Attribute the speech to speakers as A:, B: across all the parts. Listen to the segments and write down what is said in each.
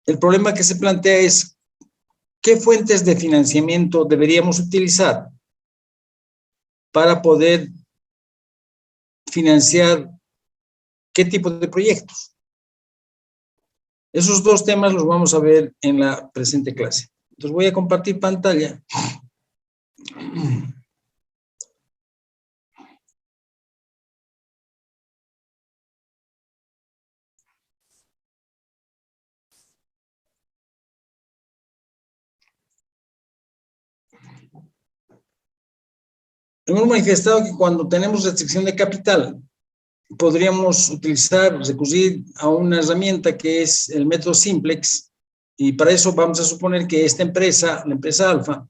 A: el problema que se plantea es qué fuentes de financiamiento deberíamos utilizar para poder financiar qué tipo de proyectos. Esos dos temas los vamos a ver en la presente clase. Entonces voy a compartir pantalla. Hemos manifestado que cuando tenemos restricción de capital, podríamos recurrir a una herramienta que es el método Simplex, y para eso vamos a suponer que esta empresa, la empresa Alfa,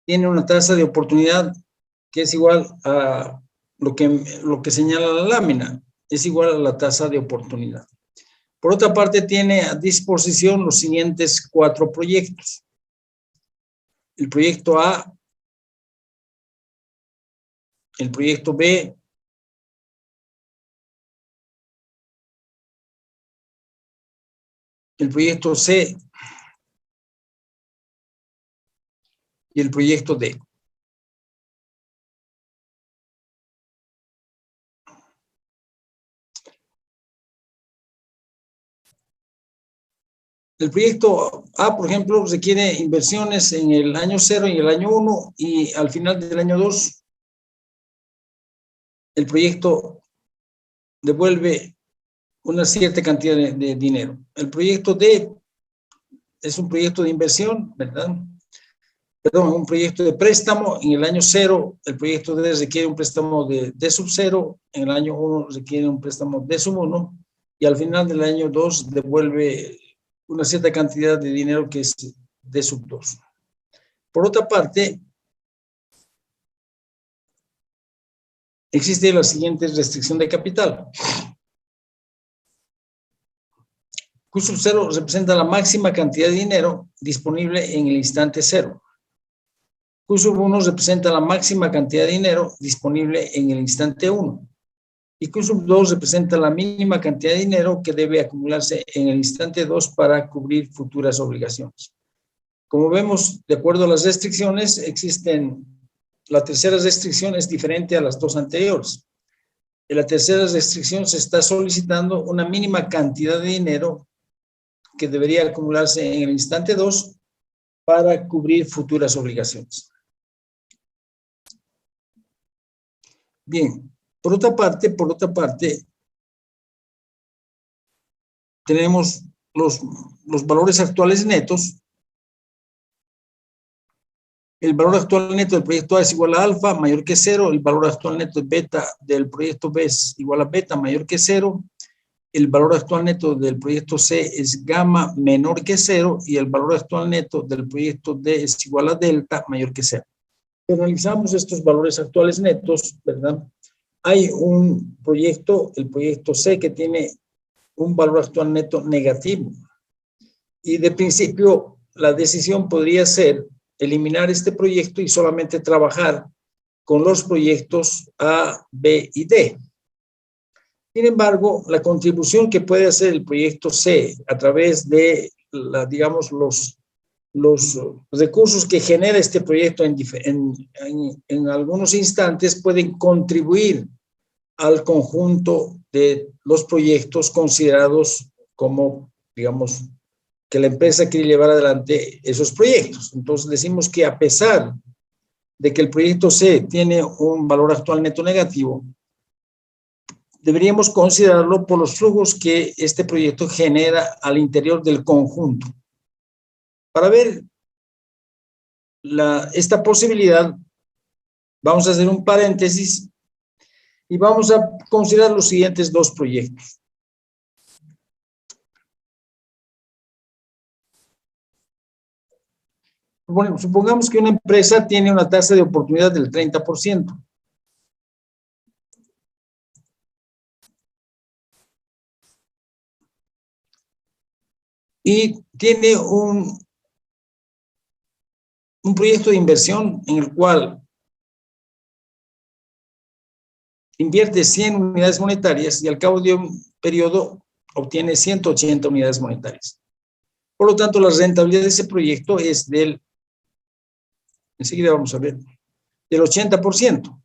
A: tiene una tasa de oportunidad que es igual a lo que señala la lámina, es igual a la tasa de oportunidad. Por otra parte, tiene a disposición los siguientes 4 proyectos. El proyecto A, el proyecto B, el proyecto C y el proyecto D. El proyecto A, por ejemplo, requiere inversiones en el año 0 y en el año 1, y al final del año 2, el proyecto devuelve una cierta cantidad de dinero. El proyecto D es un proyecto de inversión, ¿verdad? Perdón, un proyecto de préstamo. En el año 0, el proyecto D requiere un préstamo de D sub 0, en el año 1 requiere un préstamo D sub 1, y al final del año 2 devuelve una cierta cantidad de dinero que es D sub 2. Por otra parte, existe la siguiente restricción de capital. Q sub 0 representa la máxima cantidad de dinero disponible en el instante 0. Q sub 1 representa la máxima cantidad de dinero disponible en el instante 1. Y Q sub 2 representa la mínima cantidad de dinero que debe acumularse en el instante 2 para cubrir futuras obligaciones. Como vemos, de acuerdo a las restricciones, la tercera restricción es diferente a las dos anteriores. En la tercera restricción se está solicitando una mínima cantidad de dinero que debería acumularse en el instante 2 para cubrir futuras obligaciones. Bien, por otra parte, tenemos los valores actuales netos. El valor actual neto del proyecto A es igual a alfa, mayor que 0. El valor actual neto de beta del proyecto B es igual a beta, mayor que 0. El valor actual neto del proyecto C es gamma, menor que 0. Y el valor actual neto del proyecto D es igual a delta, mayor que 0. Si analizamos estos valores actuales netos, ¿verdad? Hay un proyecto, el proyecto C, que tiene un valor actual neto negativo. Y de principio, la decisión podría ser eliminar este proyecto y solamente trabajar con los proyectos A, B y D. Sin embargo, la contribución que puede hacer el proyecto C a través de, digamos, los recursos que genera este proyecto en algunos instantes pueden contribuir al conjunto de los proyectos considerados como, digamos, que la empresa quiere llevar adelante esos proyectos. Entonces decimos que a pesar de que el proyecto C tiene un valor actual neto negativo, deberíamos considerarlo por los flujos que este proyecto genera al interior del conjunto. Para ver esta posibilidad, vamos a hacer un paréntesis y vamos a considerar los siguientes dos proyectos. Bueno, supongamos que una empresa tiene una tasa de oportunidad del 30%. Y tiene un proyecto de inversión en el cual invierte 100 unidades monetarias y al cabo de un periodo obtiene 180 unidades monetarias. Por lo tanto, la rentabilidad de ese proyecto es enseguida vamos a ver, del 80%.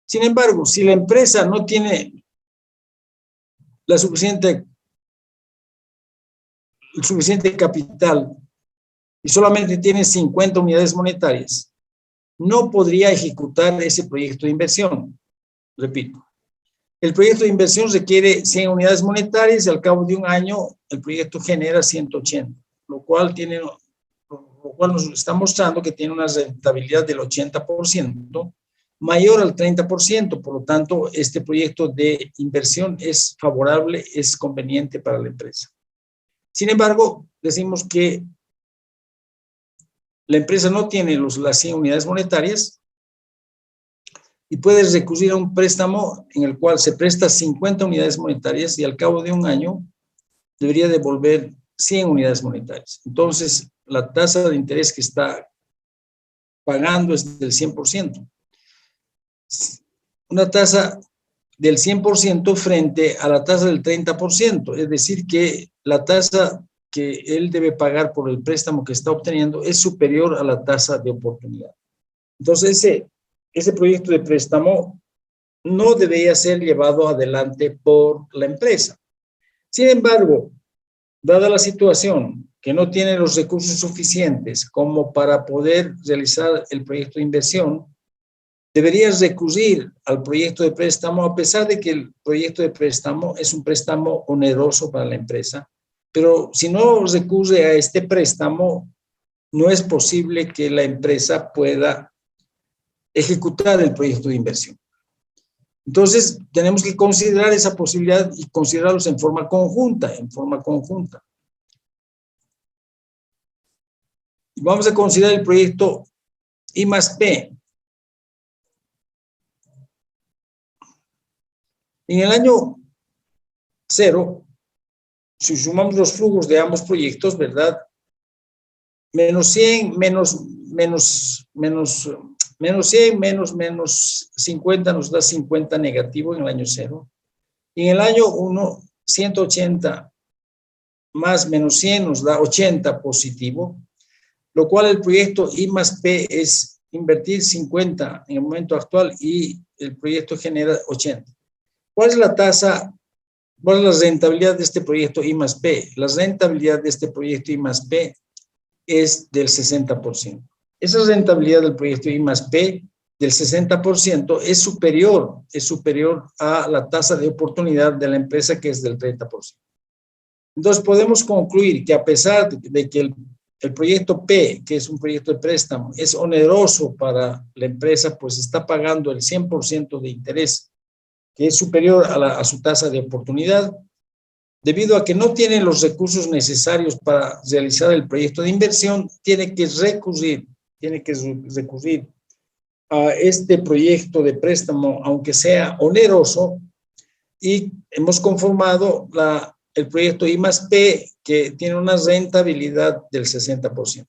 A: Sin embargo, si la empresa no tiene el suficiente capital y solamente tiene 50 unidades monetarias, no podría ejecutar ese proyecto de inversión. Repito, el proyecto de inversión requiere 100 unidades monetarias y al cabo de un año el proyecto genera 180, lo cual nos está mostrando que tiene una rentabilidad del 80%, mayor al 30%, por lo tanto, este proyecto de inversión es favorable, es conveniente para la empresa. Sin embargo, decimos que la empresa no tiene las 100 unidades monetarias y puede recurrir a un préstamo en el cual se presta 50 unidades monetarias y al cabo de un año debería devolver 100 unidades monetarias. Entonces, la tasa de interés que está pagando es del 100%. Una tasa del 100% frente a la tasa del 30%, es decir, que la tasa que él debe pagar por el préstamo que está obteniendo es superior a la tasa de oportunidad. Entonces, ese proyecto de préstamo no debería ser llevado adelante por la empresa. Sin embargo, dada la situación que no tiene los recursos suficientes como para poder realizar el proyecto de inversión, deberías recurrir al proyecto de préstamo, a pesar de que el proyecto de préstamo es un préstamo oneroso para la empresa, pero si no recurre a este préstamo, no es posible que la empresa pueda ejecutar el proyecto de inversión. Entonces, tenemos que considerar esa posibilidad y considerarlos en forma conjunta, Y vamos a considerar el proyecto I+P. En el año 0, si sumamos los flujos de ambos proyectos, ¿verdad? Menos 100, menos 100, menos 50 nos da 50 negativo en el año 0. En el año 1, 180 más menos 100 nos da 80 positivo, lo cual el proyecto I+P es invertir 50 en el momento actual y el proyecto genera 80. ¿Cuál es la tasa? ¿Cuál es la rentabilidad de este proyecto I+P? La rentabilidad de este proyecto I+P es del 60%. Esa rentabilidad del proyecto I+P del 60% es superior a la tasa de oportunidad de la empresa, que es del 30%. Entonces podemos concluir que a pesar de que el proyecto P, que es un proyecto de préstamo, es oneroso para la empresa, pues está pagando el 100% de interés, que es superior a su tasa de oportunidad, debido a que no tiene los recursos necesarios para realizar el proyecto de inversión, tiene que recurrir a este proyecto de préstamo, aunque sea oneroso, y hemos conformado el proyecto I+P, que tiene una rentabilidad del 60%.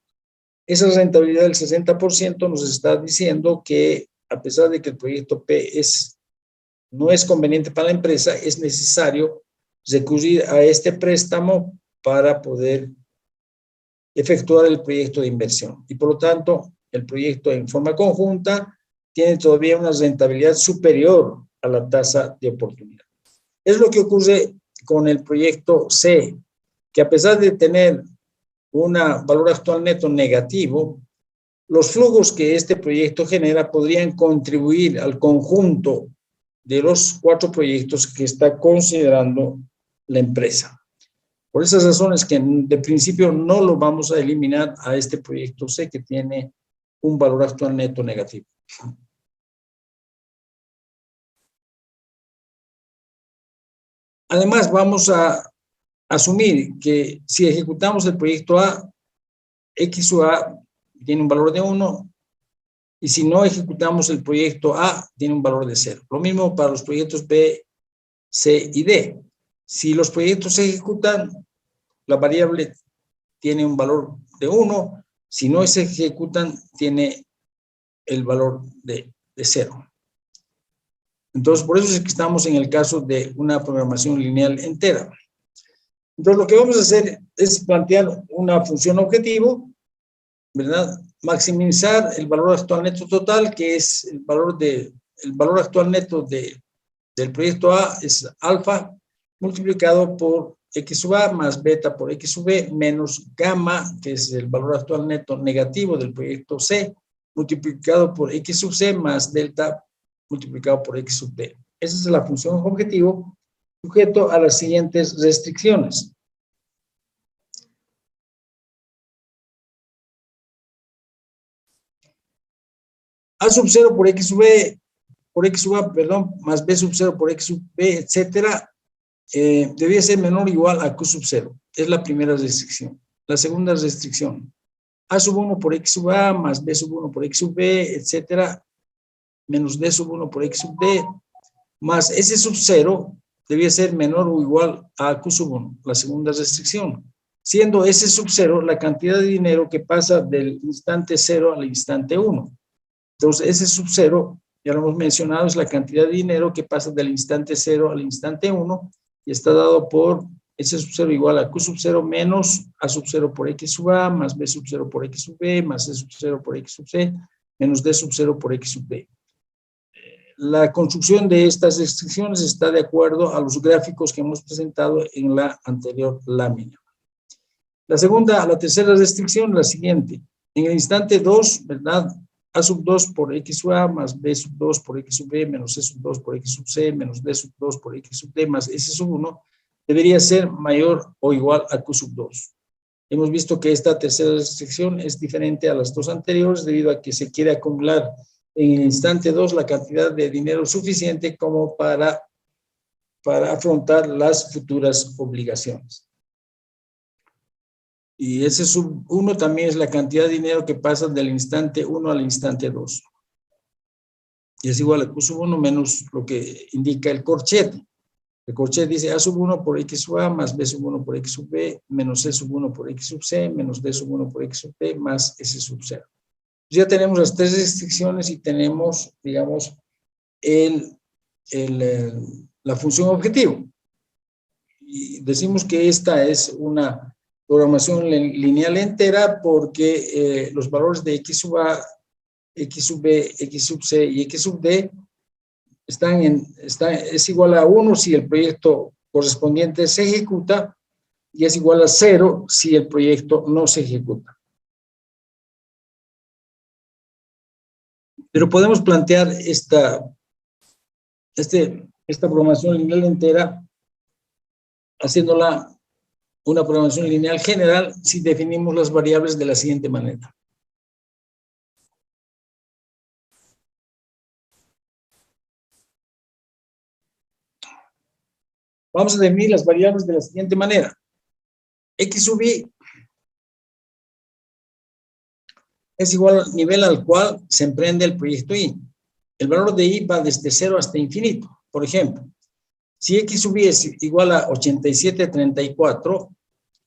A: Esa rentabilidad del 60% nos está diciendo que, a pesar de que el proyecto P no es conveniente para la empresa, es necesario recurrir a este préstamo para poder efectuar el proyecto de inversión. Y por lo tanto, el proyecto en forma conjunta tiene todavía una rentabilidad superior a la tasa de oportunidad. Es lo que ocurre con el proyecto C, que a pesar de tener un valor actual neto negativo, los flujos que este proyecto genera podrían contribuir al conjunto de los 4 proyectos que está considerando la empresa. Por esas razones que de principio no lo vamos a eliminar a este proyecto C, que tiene un valor actual neto negativo. Además, vamos a asumir que si ejecutamos el proyecto A, X o A tiene un valor de 1, y si no ejecutamos el proyecto A, tiene un valor de 0. Lo mismo para los proyectos B, C y D. Si los proyectos se ejecutan, la variable tiene un valor de 1. Si no se ejecutan, tiene el valor de 0. Entonces, por eso es que estamos en el caso de una programación lineal entera. Entonces, lo que vamos a hacer es plantear una función objetivo, ¿verdad? Maximizar el valor actual neto total, que es el valor actual neto del proyecto A es alfa multiplicado por X sub A más beta por X sub B menos gamma, que es el valor actual neto negativo del proyecto C, multiplicado por X sub C más delta multiplicado por X sub D. Esa es la función objetivo sujeto a las siguientes restricciones. A sub 0 por X sub B, por X sub A, perdón, más B sub 0 por X sub B, etcétera, debía ser menor o igual a Q sub 0. Es la primera restricción. La segunda restricción, A sub 1 por X sub A más B sub 1 por X sub B, etcétera, menos D sub 1 por X sub D, más S sub 0 debía ser menor o igual a Q sub 1, la segunda restricción, siendo S sub 0 la cantidad de dinero que pasa del instante 0 al instante 1. Entonces, S sub 0, ya lo hemos mencionado, es la cantidad de dinero que pasa del instante 0 al instante 1 y está dado por S sub 0 igual a Q sub 0 menos A sub 0 por X sub A, más B sub 0 por X sub B, más C sub 0 por X sub C, menos D sub 0 por X sub D. La construcción de estas restricciones está de acuerdo a los gráficos que hemos presentado en la anterior lámina. La tercera restricción, la siguiente. En el instante 2, ¿verdad? A sub 2 por X sub A más B sub 2 por X sub B menos C sub 2 por X sub C menos D sub 2 por X sub D más S sub 1 debería ser mayor o igual a Q sub 2. Hemos visto que esta tercera restricción es diferente a las dos anteriores debido a que se quiere acumular en el instante 2 la cantidad de dinero suficiente como para afrontar las futuras obligaciones. Y ese sub 1 también es la cantidad de dinero que pasa del instante 1 al instante 2. Y es igual a Q sub 1 menos lo que indica el corchete. El corchete dice A sub 1 por X sub A más B sub 1 por X sub B menos C sub 1 por X sub C menos D sub 1 por X sub D más S sub 0. Ya tenemos las tres restricciones y tenemos, digamos, la función objetivo. Y decimos que esta es una programación lineal entera porque los valores de X sub A, X sub B, X sub C y X sub D es igual a 1 si el proyecto correspondiente se ejecuta y es igual a 0 si el proyecto no se ejecuta. Pero podemos plantear esta programación lineal entera haciéndola una programación lineal general si definimos las variables de la siguiente manera. Vamos a definir las variables de la siguiente manera. X sub I es igual al nivel al cual se emprende el proyecto I. El valor de I va desde 0 hasta infinito. Por ejemplo, si X sub I es igual a 8734,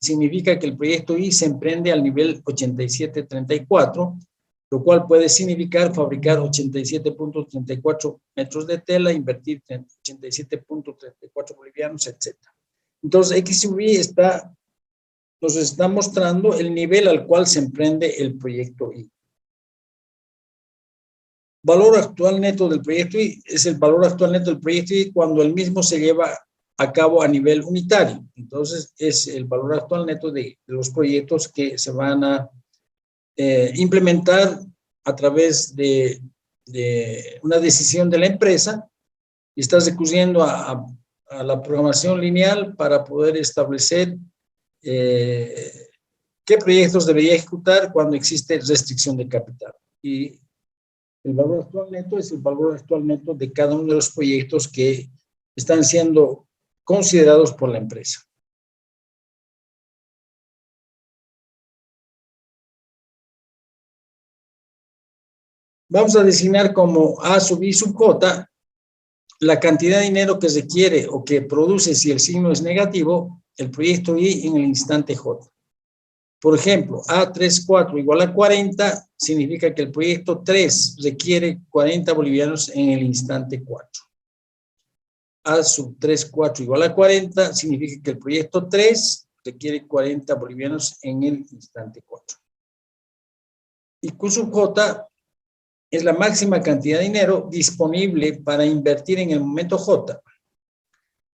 A: significa que el proyecto I se emprende al nivel 8734, lo cual puede significar fabricar 87.34 metros de tela, invertir 87.34 bolivianos, etc. Entonces, X sub I nos está mostrando el nivel al cual se emprende el proyecto I. Valor actual neto del proyecto I es el valor actual neto del proyecto I cuando el mismo se lleva a cabo a nivel unitario. Entonces, es el valor actual neto de los proyectos que se van a implementar a través de una decisión de la empresa y está recurriendo a la programación lineal para poder establecer qué proyectos debería ejecutar cuando existe restricción de capital. Y el valor actual neto es el valor actual neto de cada uno de los proyectos que están siendo considerados por la empresa. Vamos a designar como A sub I sub J la cantidad de dinero que requiere o que produce si el signo es negativo el proyecto I en el instante J. Por ejemplo, A34 igual a 40 significa que el proyecto 3 requiere 40 bolivianos en el instante 4. A sub 34 igual a 40 significa que el proyecto 3 requiere 40 bolivianos en el instante 4. Y Q sub J es la máxima cantidad de dinero disponible para invertir en el momento J.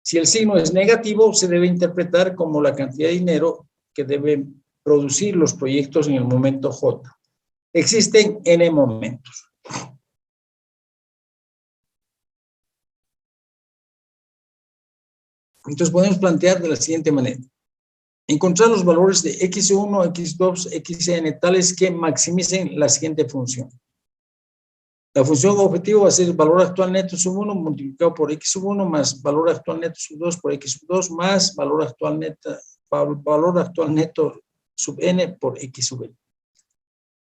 A: Si el signo es negativo, se debe interpretar como la cantidad de dinero que deben producir los proyectos en el momento J. Existen N momentos. Entonces podemos plantear de la siguiente manera. Encontrar los valores de x1, x2, xn tales que maximicen la siguiente función. La función objetivo va a ser el valor actual neto sub 1 multiplicado por x sub 1 más valor actual neto sub 2 por x sub 2 más valor actual neto sub n por x sub n.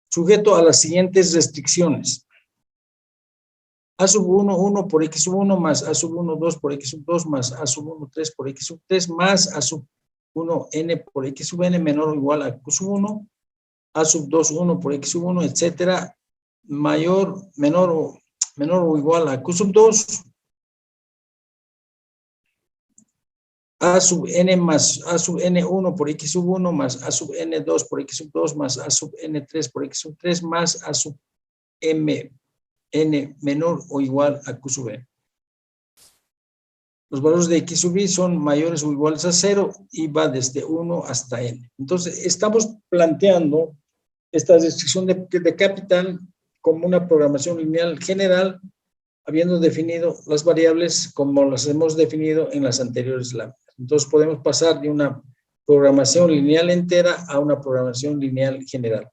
A: Sujeto a las siguientes restricciones. A sub 1, 1 por x sub 1 más a sub 1, 2 por x sub 2 más a sub 1, 3 por x sub 3 más a sub 1, n por x sub n menor o igual a q sub 1, a sub 2, 1 por x sub 1, etcétera, menor o igual a q sub 2, a sub n más a sub n1 por x sub 1 más a sub n2 por x sub 2 más a sub n3 por x sub 3 más a sub m n menor o igual a q sub n. Los valores de x sub y son mayores o iguales a 0 y va desde 1 hasta n. Entonces, estamos planteando esta restricción de capital como una programación lineal general, habiendo definido las variables como las hemos definido en las anteriores láminas. Entonces, podemos pasar de una programación lineal entera a una programación lineal general.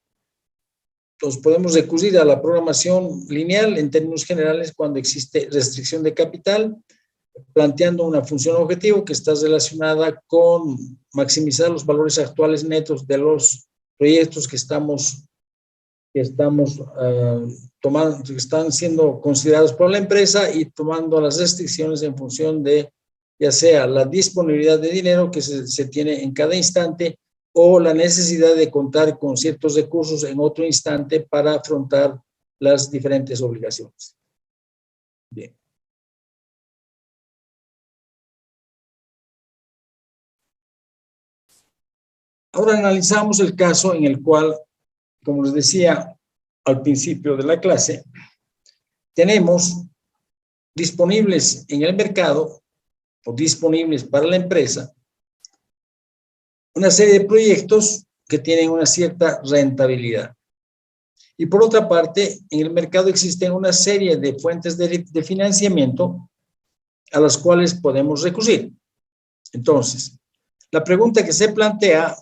A: Entonces, podemos recurrir a la programación lineal en términos generales cuando existe restricción de capital, planteando una función objetivo que está relacionada con maximizar los valores actuales netos de los proyectos que estamos tomando, que están siendo considerados por la empresa y tomando las restricciones en función de ya sea la disponibilidad de dinero que se tiene en cada instante o la necesidad de contar con ciertos recursos en otro instante para afrontar las diferentes obligaciones. Bien. Ahora analizamos el caso en el cual, como les decía al principio de la clase, tenemos disponibles en el mercado o disponibles para la empresa una serie de proyectos que tienen una cierta rentabilidad. Y por otra parte, en el mercado existen una serie de fuentes de financiamiento a las cuales podemos recurrir. Entonces, la pregunta que se plantea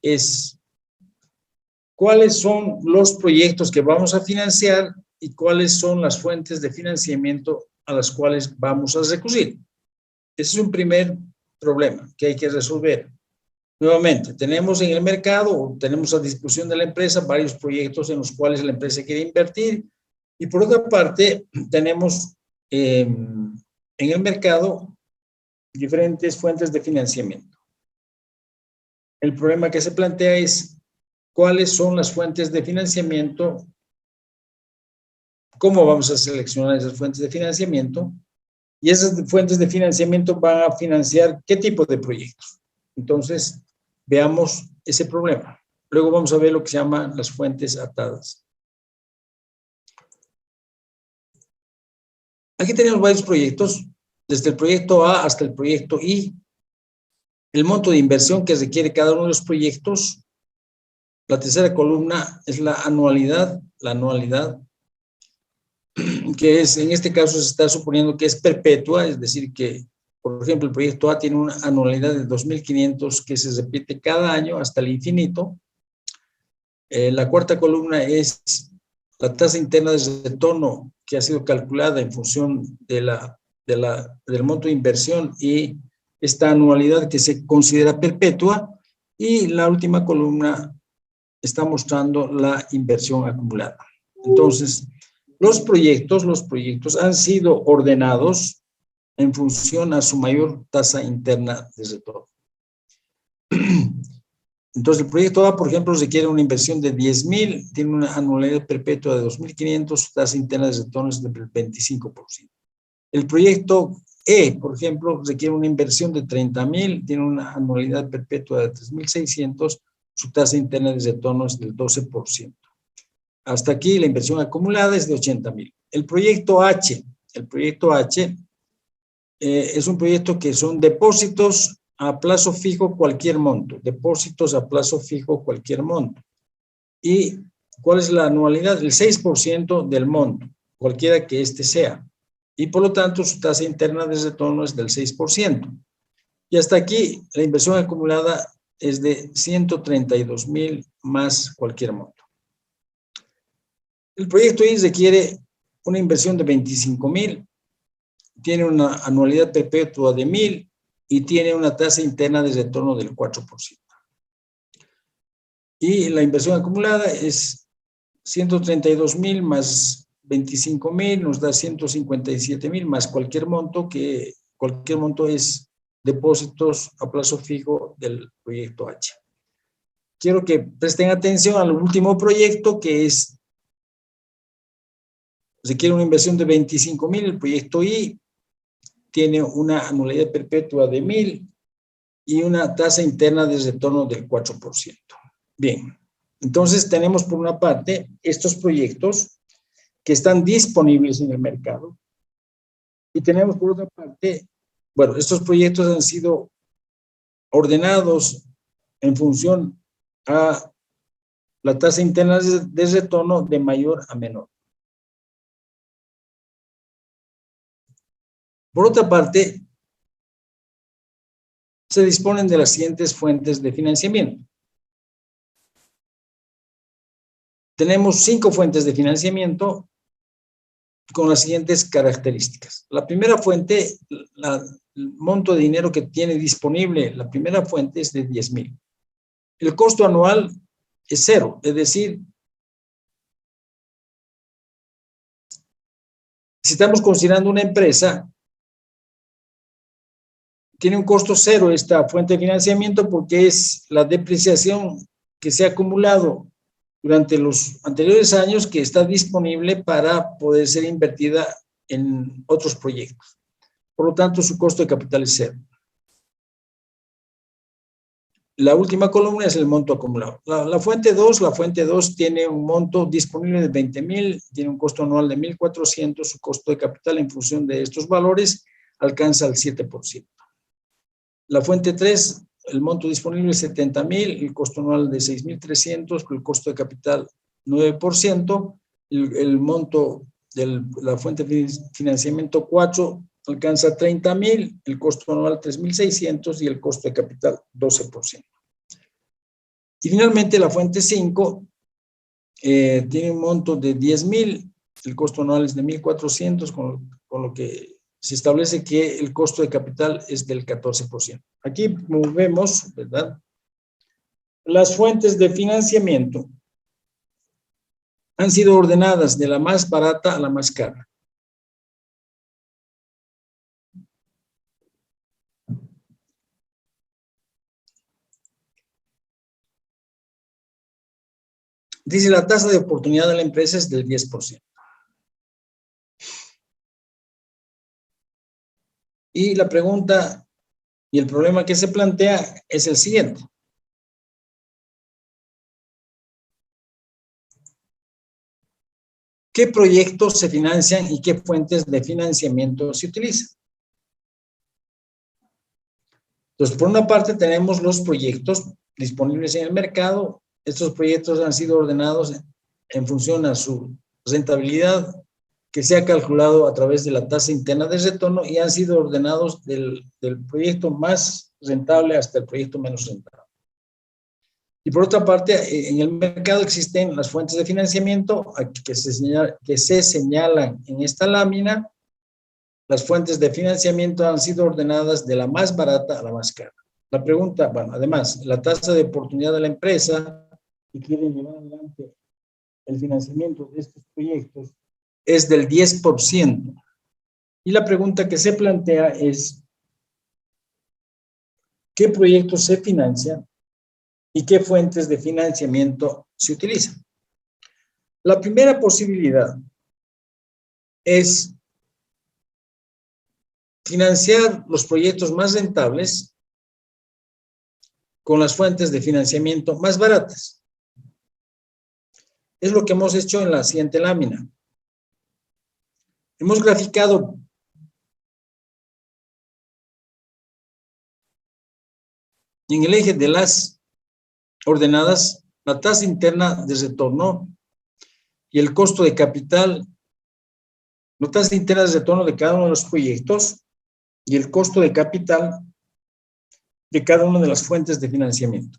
A: es cuáles son los proyectos que vamos a financiar y cuáles son las fuentes de financiamiento a las cuales vamos a recurrir. Ese es un primer problema que hay que resolver. Nuevamente, tenemos en el mercado, tenemos a disposición de la empresa varios proyectos en los cuales la empresa quiere invertir y por otra parte tenemos en el mercado diferentes fuentes de financiamiento. El problema que se plantea es cuáles son las fuentes de financiamiento, cómo vamos a seleccionar esas fuentes de financiamiento y esas fuentes de financiamiento van a financiar qué tipo de proyectos. Entonces, veamos ese problema. Luego vamos a ver lo que se llaman las fuentes atadas. Aquí tenemos varios proyectos, desde el proyecto A hasta el proyecto I. El monto de inversión que requiere cada uno de los proyectos. La tercera columna es la anualidad, que es, en este caso se está suponiendo que es perpetua, es decir, que, por ejemplo, el proyecto A tiene una anualidad de 2.500 que se repite cada año hasta el infinito. La cuarta columna es la tasa interna de retorno que ha sido calculada en función del monto de inversión y esta anualidad que se considera perpetua. Y la última columna está mostrando la inversión acumulada. Entonces, los proyectos han sido ordenados en función a su mayor tasa interna de retorno. Entonces, el proyecto A, por ejemplo, requiere una inversión de 10.000, tiene una anualidad perpetua de 2.500, su tasa interna de retorno es del 25%. El proyecto E, por ejemplo, requiere una inversión de 30,000, tiene una anualidad perpetua de 3,600, su tasa interna de retorno es del 12%. Hasta aquí la inversión acumulada es de 80,000. El proyecto H es un proyecto que son depósitos a plazo fijo cualquier monto, depósitos a plazo fijo cualquier monto. ¿Y cuál es la anualidad? El 6% del monto, cualquiera que este sea. Y por lo tanto su tasa interna de retorno es del 6%. Y hasta aquí la inversión acumulada es de 132,000 más cualquier monto. El proyecto I requiere una inversión de 25,000, tiene una anualidad perpetua de 1,000 y tiene una tasa interna de retorno del 4%. Y la inversión acumulada es 132,000 más 25,000, nos da 157,000 más cualquier monto, que cualquier monto es depósitos a plazo fijo del proyecto H. Quiero que presten atención al último proyecto, que requiere una inversión de 25,000, el proyecto I tiene una anualidad perpetua de 1,000 y una tasa interna de retorno del 4%. Bien, entonces tenemos por una parte estos proyectos que están disponibles en el mercado y tenemos por otra parte, bueno, estos proyectos han sido ordenados en función a la tasa interna de retorno de mayor a menor. Por otra parte, se disponen de las siguientes fuentes de financiamiento. Tenemos 5 fuentes de financiamiento con las siguientes características. La primera fuente, el monto de dinero que tiene disponible, la primera fuente es de 10,000. El costo anual es 0, es decir, si estamos considerando una empresa, tiene un costo 0 esta fuente de financiamiento porque es la depreciación que se ha acumulado durante los anteriores años que está disponible para poder ser invertida en otros proyectos. Por lo tanto, su costo de capital es 0. La última columna es el monto acumulado. La fuente 2 tiene un monto disponible de 20,000, tiene un costo anual de 1,400, su costo de capital en función de estos valores alcanza el 7%. La fuente 3, el monto disponible es 70,000, el costo anual de 6,300, el costo de capital 9%, el monto de la fuente de financiamiento 4 alcanza 30,000, el costo anual 3,600 y el costo de capital 12%. Y finalmente la fuente 5 tiene un monto de 10,000, el costo anual es de 1,400, con lo que se establece que el costo de capital es del 14%. Aquí vemos, ¿verdad? Las fuentes de financiamiento han sido ordenadas de la más barata a la más cara. Dice, la tasa de oportunidad de la empresa es del 10%. Y la pregunta y el problema que se plantea es el siguiente. ¿Qué proyectos se financian y qué fuentes de financiamiento se utilizan? Entonces, por una parte tenemos los proyectos disponibles en el mercado. Estos proyectos han sido ordenados en función a su rentabilidad, que se ha calculado a través de la tasa interna de retorno, y han sido ordenados del proyecto más rentable hasta el proyecto menos rentable. Y por otra parte, en el mercado existen las fuentes de financiamiento que se señalan en esta lámina. Las fuentes de financiamiento han sido ordenadas de la más barata a la más cara. La pregunta, bueno, además, la tasa de oportunidad de la empresa que quiere llevar adelante el financiamiento de estos proyectos es del 10%. Y la pregunta que se plantea es, ¿qué proyectos se financian y qué fuentes de financiamiento se utilizan? La primera posibilidad es financiar los proyectos más rentables con las fuentes de financiamiento más baratas. Es lo que hemos hecho en la siguiente lámina. Hemos graficado en el eje de las ordenadas la tasa interna de retorno y el costo de capital, la tasa interna de retorno de cada uno de los proyectos y el costo de capital de cada una de las fuentes de financiamiento.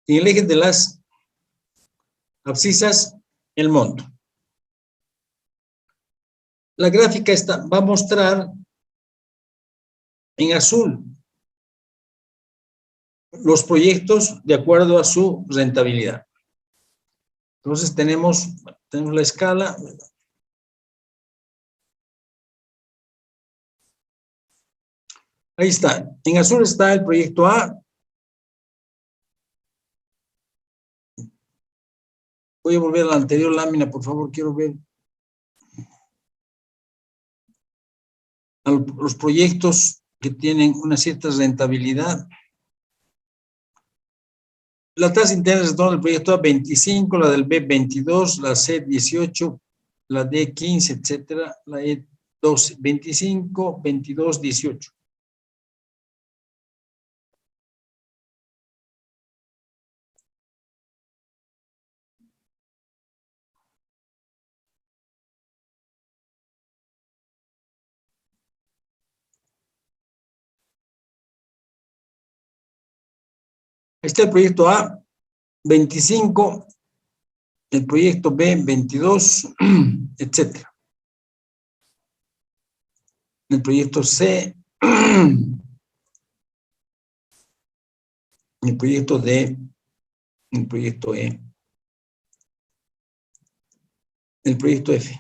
A: En el eje de las abscisas, el monto. La gráfica va a mostrar en azul los proyectos de acuerdo a su rentabilidad. Entonces tenemos la escala. Ahí está. En azul está el proyecto A. Voy a volver a la anterior lámina, por favor, quiero ver los proyectos que tienen una cierta rentabilidad. La tasa interna de retorno del proyecto A 25, la del B 22, la C 18, la D 15, etcétera, la E 12, 25, 22, 18. Está el proyecto A 25, el proyecto B 22, etcétera. El proyecto C, el proyecto D, el proyecto E, el proyecto F.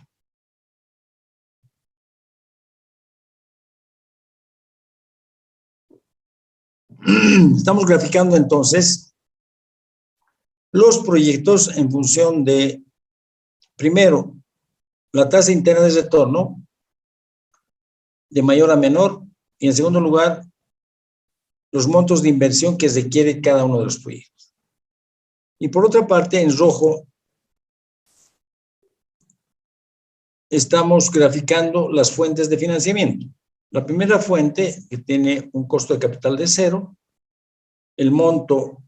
A: Estamos graficando entonces los proyectos en función de, primero, la tasa interna de retorno, de mayor a menor, y en segundo lugar, los montos de inversión que requiere cada uno de los proyectos. Y por otra parte, en rojo, estamos graficando las fuentes de financiamiento. La primera fuente, que tiene un costo de capital de 0, el monto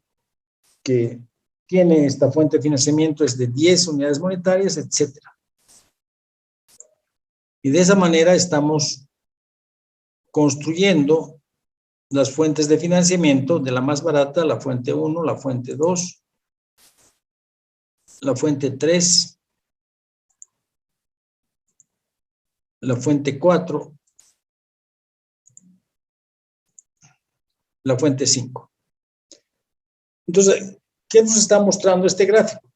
A: que tiene esta fuente de financiamiento es de 10 unidades monetarias, etcétera. Y de esa manera estamos construyendo las fuentes de financiamiento de la más barata, la fuente 1, la fuente 2, la fuente 3, la fuente 4, la fuente 5. Entonces, ¿qué nos está mostrando este gráfico?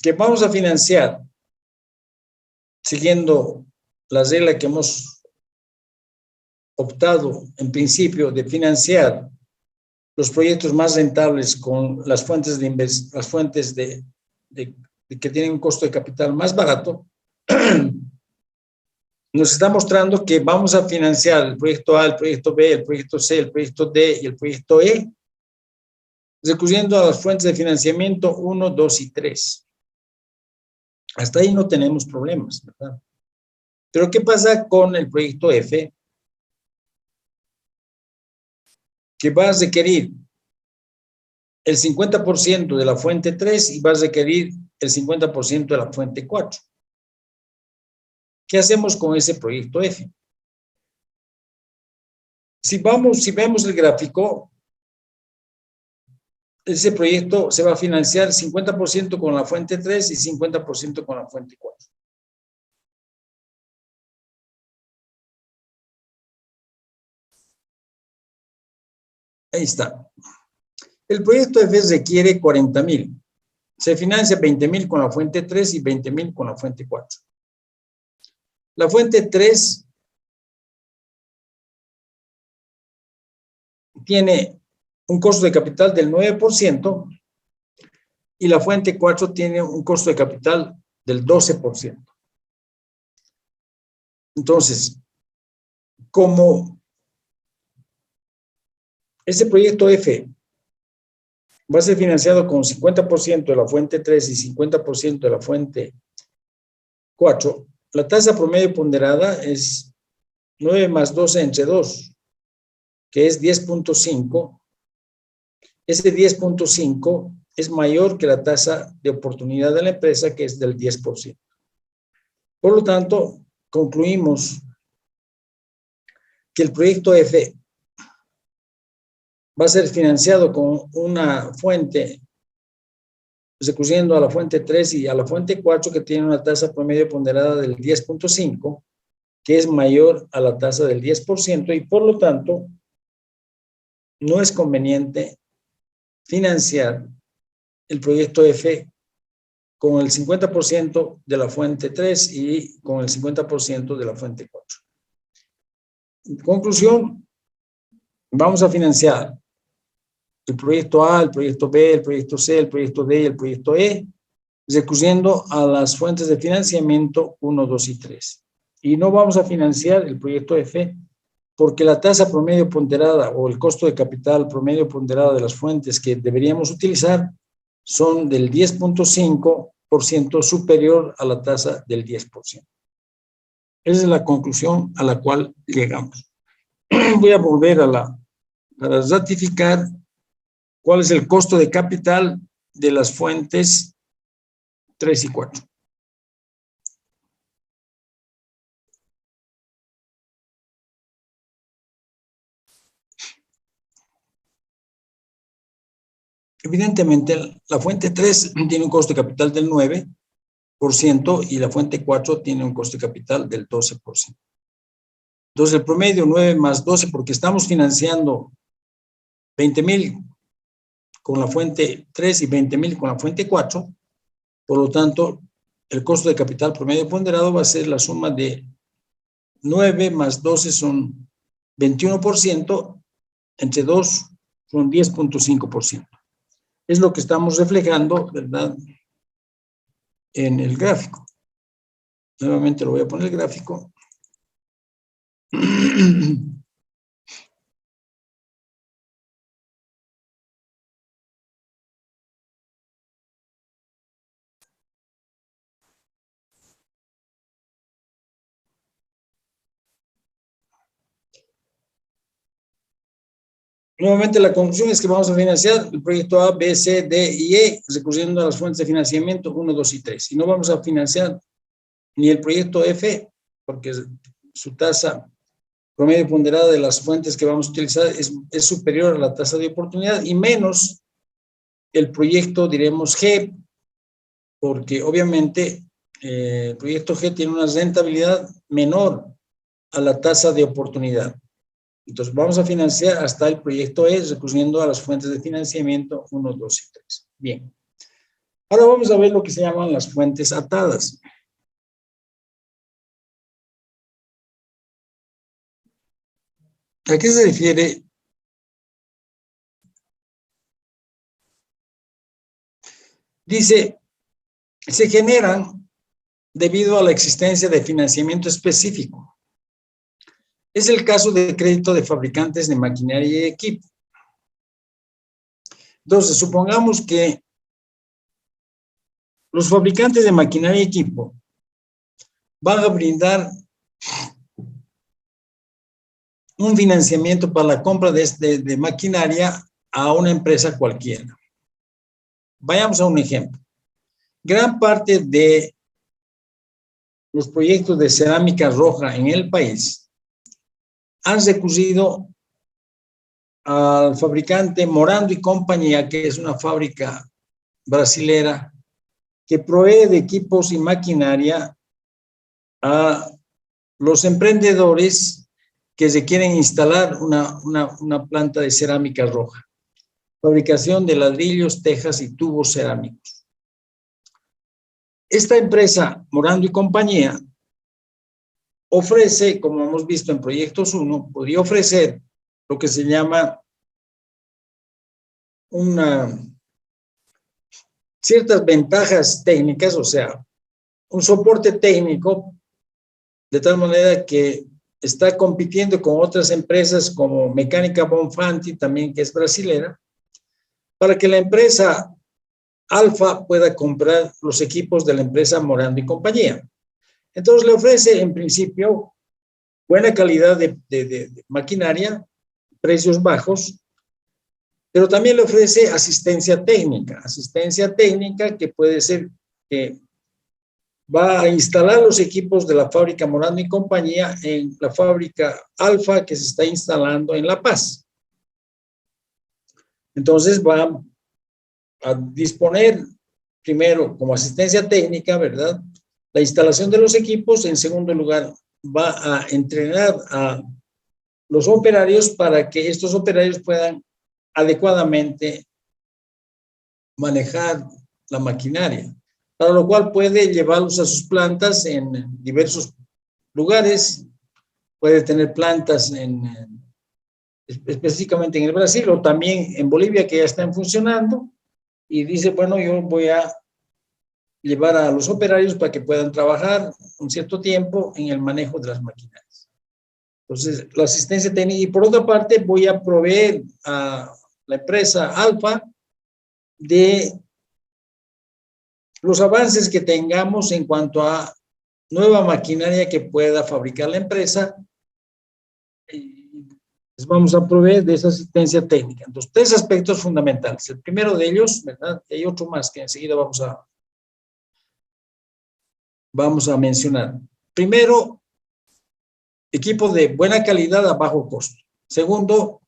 A: Que vamos a financiar, siguiendo la regla que hemos optado en principio de financiar los proyectos más rentables con las fuentes de que tienen un costo de capital más barato, nos está mostrando que vamos a financiar el proyecto A, el proyecto B, el proyecto C, el proyecto D y el proyecto E, recurriendo a las fuentes de financiamiento 1, 2 y 3. Hasta ahí no tenemos problemas, ¿verdad? Pero ¿qué pasa con el proyecto F? Que va a requerir el 50% de la fuente 3 y va a requerir el 50% de la fuente 4. ¿Qué hacemos con ese proyecto F? Si vemos el gráfico, ese proyecto se va a financiar 50% con la fuente 3 y 50% con la fuente 4. Ahí está. El proyecto F requiere 40,000. Se financia 20,000 con la fuente 3 y 20,000 con la fuente 4. La fuente 3 tiene un costo de capital del 9% y la fuente 4 tiene un costo de capital del 12%. Entonces, como este proyecto F va a ser financiado con 50% de la fuente 3 y 50% de la fuente 4, la tasa promedio ponderada es 9 más 12 entre 2, que es 10.5. Ese 10.5 es mayor que la tasa de oportunidad de la empresa, que es del 10%. Por lo tanto, concluimos que el proyecto F va a ser financiado con una fuente, recurriendo a la fuente 3 y a la fuente 4, que tiene una tasa promedio ponderada del 10.5, que es mayor a la tasa del 10%, y por lo tanto, no es conveniente financiar el proyecto F con el 50% de la fuente 3 y con el 50% de la fuente 4. En conclusión, vamos a financiar el proyecto A, el proyecto B, el proyecto C, el proyecto D y el proyecto E, recurriendo a las fuentes de financiamiento 1, 2 y 3. Y no vamos a financiar el proyecto F porque la tasa promedio ponderada o el costo de capital promedio ponderada de las fuentes que deberíamos utilizar son del 10.5% superior a la tasa del 10%. Esa es la conclusión a la cual llegamos. Voy a volver para ratificar cuál es el costo de capital de las fuentes 3 y 4. Evidentemente, la fuente 3 tiene un costo de capital del 9% y la fuente 4 tiene un costo de capital del 12%. Entonces, el promedio 9 más 12, porque estamos financiando 20,000 con la fuente 3 y 20,000 con la fuente 4, por lo tanto, el costo de capital promedio ponderado va a ser la suma de 9 más 12 son 21%, entre 2 son 10.5%. Es lo que estamos reflejando, ¿verdad?, en el gráfico. Nuevamente lo voy a poner el gráfico. Nuevamente la conclusión es que vamos a financiar el proyecto A, B, C, D y E, recurriendo a las fuentes de financiamiento 1, 2 y 3. Y no vamos a financiar ni el proyecto F, porque su tasa promedio ponderada de las fuentes que vamos a utilizar es superior a la tasa de oportunidad, y menos el proyecto, diremos, G, porque obviamente el proyecto G tiene una rentabilidad menor a la tasa de oportunidad. Entonces vamos a financiar hasta el proyecto E, recurriendo a las fuentes de financiamiento 1, 2 y 3. Bien. Ahora vamos a ver lo que se llaman las fuentes atadas. ¿A qué se refiere? Dice, se generan debido a la existencia de financiamiento específico. Es el caso de crédito de fabricantes de maquinaria y equipo. Entonces, supongamos que los fabricantes de maquinaria y equipo van a brindar un financiamiento para la compra de maquinaria a una empresa cualquiera. Vayamos a un ejemplo. Gran parte de los proyectos de cerámica roja en el país han recurrido al fabricante Morando y Compañía, que es una fábrica brasilera que provee de equipos y maquinaria a los emprendedores que se quieren instalar una planta de cerámica roja, fabricación de ladrillos, tejas y tubos cerámicos. Esta empresa, Morando y Compañía, ofrece, como hemos visto en Proyectos 1, podría ofrecer lo que se llama ciertas ventajas técnicas, o sea, un soporte técnico de tal manera que está compitiendo con otras empresas como Mecánica Bonfanti, también que es brasilera, para que la empresa Alfa pueda comprar los equipos de la empresa Morando y compañía. Entonces le ofrece en principio buena calidad de maquinaria, precios bajos, pero también le ofrece asistencia técnica que puede ser que va a instalar los equipos de la fábrica Morando y compañía en la fábrica Alfa que se está instalando en La Paz. Entonces va a disponer primero como asistencia técnica, ¿verdad?, la instalación de los equipos. En segundo lugar, va a entrenar a los operarios para que estos operarios puedan adecuadamente manejar la maquinaria, para lo cual puede llevarlos a sus plantas en diversos lugares. Puede tener plantas específicamente en el Brasil o también en Bolivia, que ya están funcionando, y dice, bueno, yo voy a llevar a los operarios para que puedan trabajar un cierto tiempo en el manejo de las maquinarias. Entonces, la asistencia técnica. Y por otra parte, voy a proveer a la empresa Alfa de los avances que tengamos en cuanto a nueva maquinaria que pueda fabricar la empresa. Les vamos a proveer de esa asistencia técnica. Entonces, tres aspectos fundamentales. El primero de ellos, ¿verdad? Y hay otro más que enseguida vamos a mencionar. Primero, equipo de buena calidad a bajo costo. Segundo,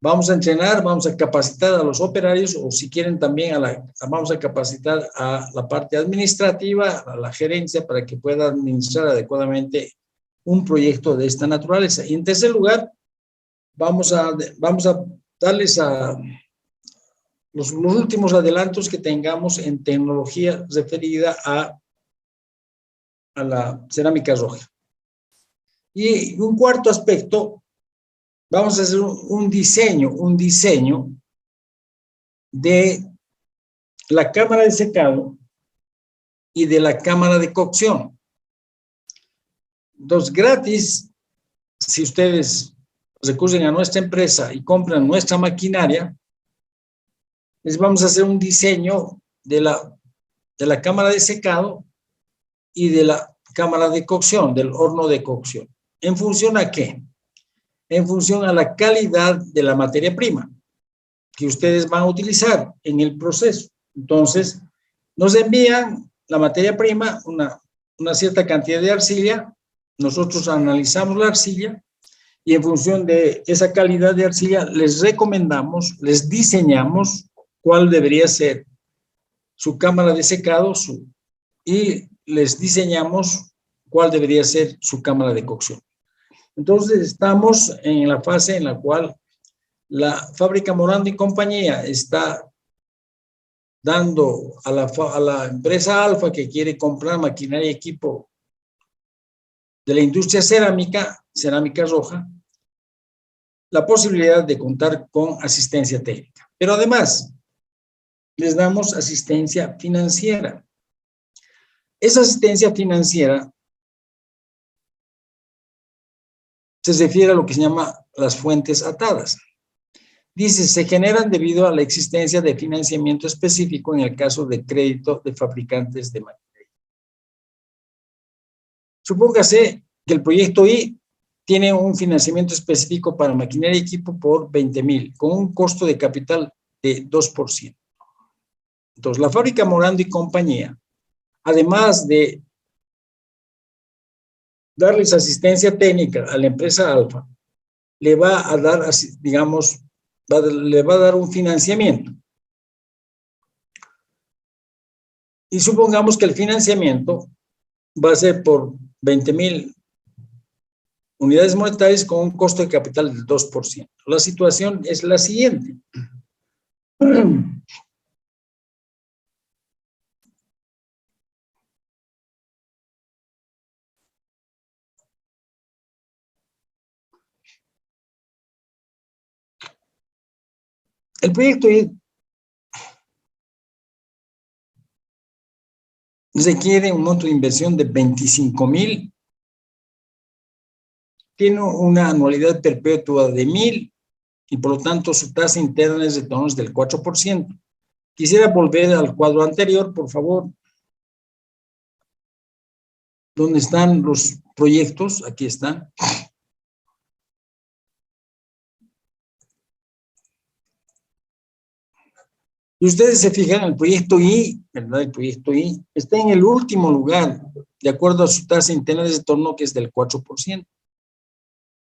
A: vamos a entrenar, vamos a capacitar a los operarios, o si quieren también vamos a capacitar a la parte administrativa, a la gerencia, para que pueda administrar adecuadamente un proyecto de esta naturaleza. Y en tercer lugar, vamos a darles los últimos adelantos que tengamos en tecnología referida a la cerámica roja. Y un cuarto aspecto, vamos a hacer un diseño de la cámara de secado y de la cámara de cocción. Entonces, gratis, si ustedes recurren a nuestra empresa y compran nuestra maquinaria, les vamos a hacer un diseño de la cámara de secado y de la cámara de cocción, del horno de cocción. ¿En función a qué? En función a la calidad de la materia prima que ustedes van a utilizar en el proceso. Entonces, nos envían la materia prima, una cierta cantidad de arcilla, nosotros analizamos la arcilla y en función de esa calidad de arcilla les recomendamos, les diseñamos cuál debería ser su cámara de secado y les diseñamos cuál debería ser su cámara de cocción. Entonces, estamos en la fase en la cual la fábrica Morando y compañía está dando a la empresa Alfa, que quiere comprar maquinaria y equipo de la industria cerámica roja, la posibilidad de contar con asistencia técnica. Pero además, les damos asistencia financiera. Esa asistencia financiera se refiere a lo que se llama las fuentes atadas. Dice, se generan debido a la existencia de financiamiento específico en el caso de crédito de fabricantes de maquinaria. Supóngase que el proyecto I tiene un financiamiento específico para maquinaria y equipo por 20,000, con un costo de capital de 2%. Entonces, la fábrica Morando y compañía, además de darles asistencia técnica a la empresa Alfa, le va a dar, digamos, le va a dar un financiamiento. Y supongamos que el financiamiento va a ser por 20,000 unidades monetarias con un costo de capital del 2%. La situación es la siguiente. El proyecto requiere un monto de inversión de 25,000 tiene una anualidad perpetua de 1,000 y por lo tanto su tasa interna de retorno es del 4%. Quisiera volver al cuadro anterior, por favor. ¿Dónde están los proyectos? Aquí están. Y ustedes se fijan, el proyecto I, ¿verdad? El proyecto I está en el último lugar, de acuerdo a su tasa interna de retorno, que es del 4%.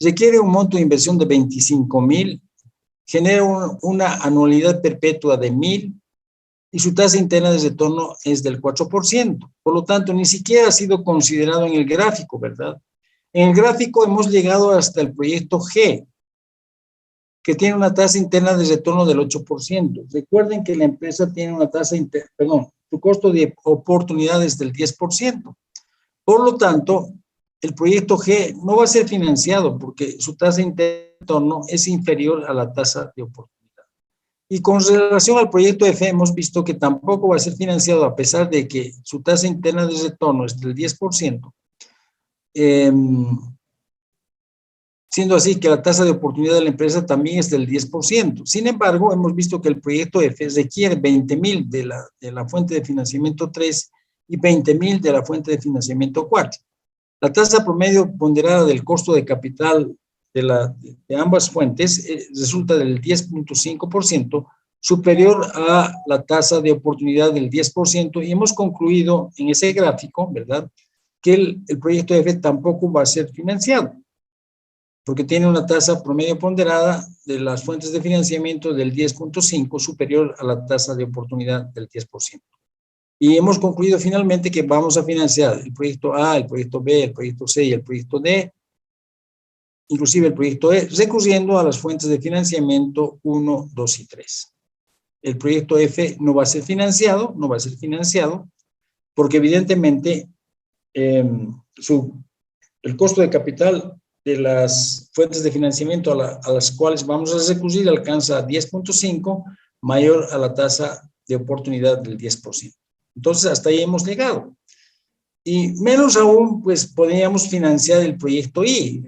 A: Requiere un monto de inversión de 25,000, genera una anualidad perpetua de 1,000 y su tasa interna de retorno es del 4%. Por lo tanto, ni siquiera ha sido considerado en el gráfico, ¿verdad? En el gráfico hemos llegado hasta el proyecto G, que tiene una tasa interna de retorno del 8%. Recuerden que la empresa tiene una tasa interna, perdón, su costo de oportunidad es del 10%. Por lo tanto, el proyecto G no va a ser financiado porque su tasa interna de retorno es inferior a la tasa de oportunidad. Y con relación al proyecto F, hemos visto que tampoco va a ser financiado a pesar de que su tasa interna de retorno es del 10%. Siendo así que la tasa de oportunidad de la empresa también es del 10%. Sin embargo, hemos visto que el proyecto F requiere 20,000 de la fuente de financiamiento 3 y 20,000 de la fuente de financiamiento 4. La tasa promedio ponderada del costo de capital de ambas fuentes resulta del 10.5%, superior a la tasa de oportunidad del 10%, y hemos concluido en ese gráfico, ¿verdad?, que el proyecto F tampoco va a ser financiado, porque tiene una tasa promedio ponderada de las fuentes de financiamiento del 10.5, superior a la tasa de oportunidad del 10%. Y hemos concluido finalmente que vamos a financiar el proyecto A, el proyecto B, el proyecto C y el proyecto D, inclusive el proyecto E, recurriendo a las fuentes de financiamiento 1, 2 y 3. El proyecto F no va a ser financiado, porque evidentemente el costo de capital de las fuentes de financiamiento a las cuales vamos a recurrir alcanza 10.5, mayor a la tasa de oportunidad del 10%. Entonces, hasta ahí hemos llegado. Y menos aún, pues, podríamos financiar el proyecto I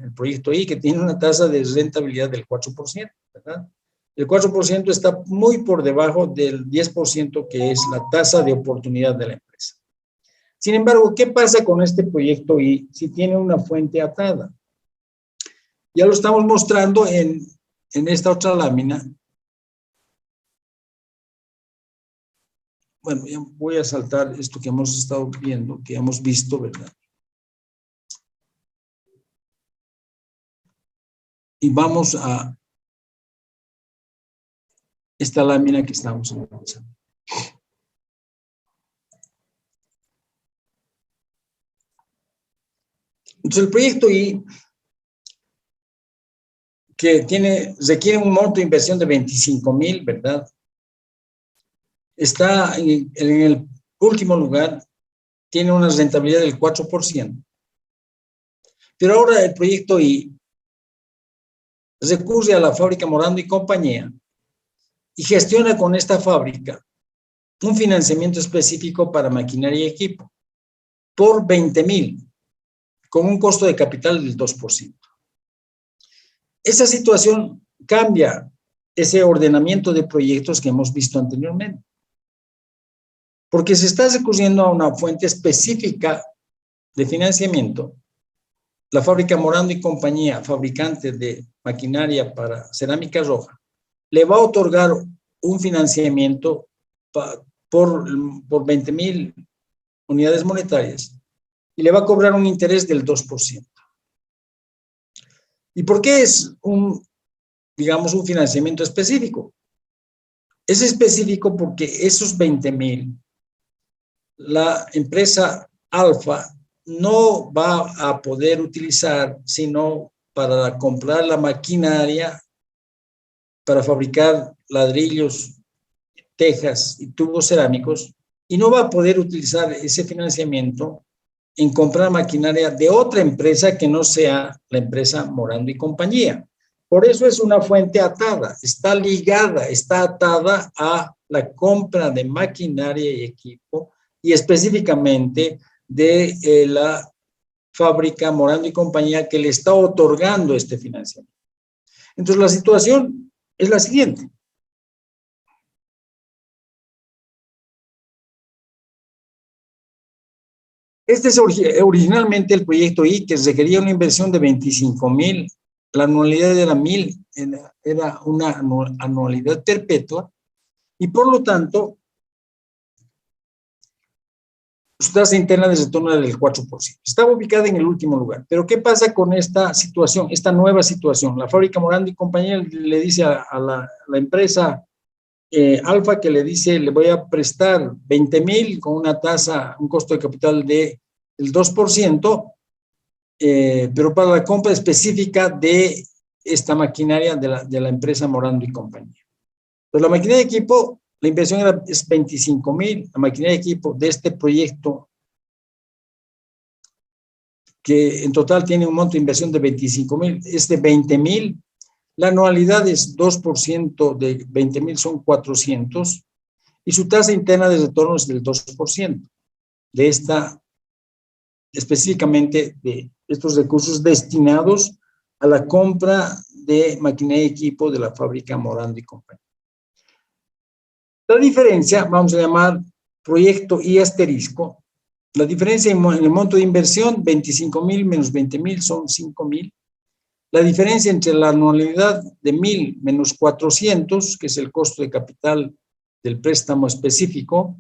A: que tiene una tasa de rentabilidad del 4%, ¿verdad? El 4% está muy por debajo del 10% que es la tasa de oportunidad de la empresa. Sin embargo, ¿qué pasa con este proyecto I si tiene una fuente atada? Ya lo estamos mostrando en esta otra lámina. Bueno, voy a saltar esto que hemos estado viendo, que hemos visto, ¿verdad? Y vamos a esta lámina que estamos analizando. Entonces, el proyecto I, que requiere un monto de inversión de 25,000, ¿verdad? Está en el último lugar, tiene una rentabilidad del 4%. Pero ahora el proyecto I recurre a la fábrica Morando y compañía y gestiona con esta fábrica un financiamiento específico para maquinaria y equipo por 20,000, con un costo de capital del 2%. Esa situación cambia ese ordenamiento de proyectos que hemos visto anteriormente, porque se está recurriendo a una fuente específica de financiamiento. La fábrica Morando y compañía, fabricante de maquinaria para cerámica roja, le va a otorgar un financiamiento por 20,000 unidades monetarias y le va a cobrar un interés del 2%. ¿Y por qué es digamos, un financiamiento específico? Es específico porque esos 20,000, la empresa Alfa no va a poder utilizar sino para comprar la maquinaria para fabricar ladrillos, tejas y tubos cerámicos, y no va a poder utilizar ese financiamiento en comprar maquinaria de otra empresa que no sea la empresa Morando y compañía. Por eso es una fuente atada, está ligada, está atada a la compra de maquinaria y equipo, y específicamente de la Fábrica Morando y compañía que le está otorgando este financiamiento. Entonces, la situación es la siguiente. Este es originalmente el proyecto I, que requería una inversión de 25,000. La anualidad era 1,000, era una anualidad perpetua, y por lo tanto, su tasa interna de retorno era del 4%. Estaba ubicada en el último lugar. Pero ¿qué pasa con esta situación, esta nueva situación? La Fábrica Morando y compañía le dice a la empresa Alfa, que le dice, le voy a prestar 20,000 con una tasa, un costo de capital del 2%, pero para la compra específica de esta maquinaria de la empresa Morando y compañía. Pues la maquinaria de equipo, la inversión es 25,000, la maquinaria de equipo de este proyecto, que en total tiene un monto de inversión de 25,000, es de 20,000. La anualidad es 2% de 20,000, son 400, y su tasa interna de retorno es del 2% de esta, específicamente de estos recursos destinados a la compra de maquinaria y equipo de la Fábrica Morando y compañía. La diferencia, vamos a llamar proyecto I asterisco, la diferencia en el monto de inversión, 25,000 menos 20,000 son 5,000. La diferencia entre la anualidad de 1,000 menos 400, que es el costo de capital del préstamo específico,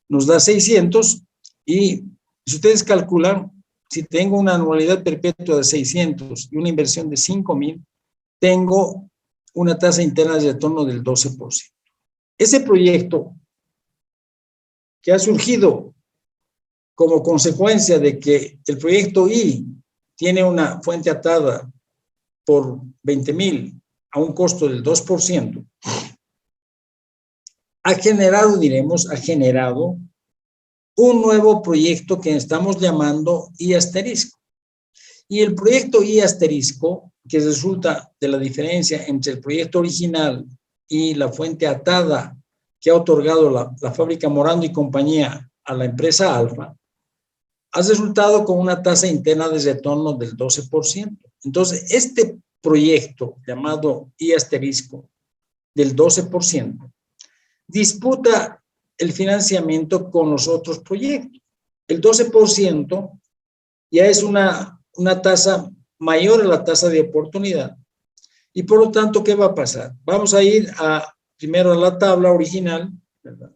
A: nos da 600. Y si ustedes calculan, si tengo una anualidad perpetua de 600 y una inversión de 5,000, tengo una tasa interna de retorno del 12%. Ese proyecto que ha surgido como consecuencia de que el proyecto I tiene una fuente atada por 20,000 a un costo del 2%, ha generado un nuevo proyecto que estamos llamando I asterisco. Y el proyecto I asterisco, que resulta de la diferencia entre el proyecto original y la fuente atada que ha otorgado la Fábrica Morando y compañía a la empresa Alfa, ha resultado con una tasa interna de retorno del 12%. Entonces, este proyecto llamado I asterisco del 12% disputa el financiamiento con los otros proyectos. El 12% ya es una tasa mayor a la tasa de oportunidad. Y por lo tanto, ¿qué va a pasar? Vamos a ir primero a la tabla original, ¿verdad?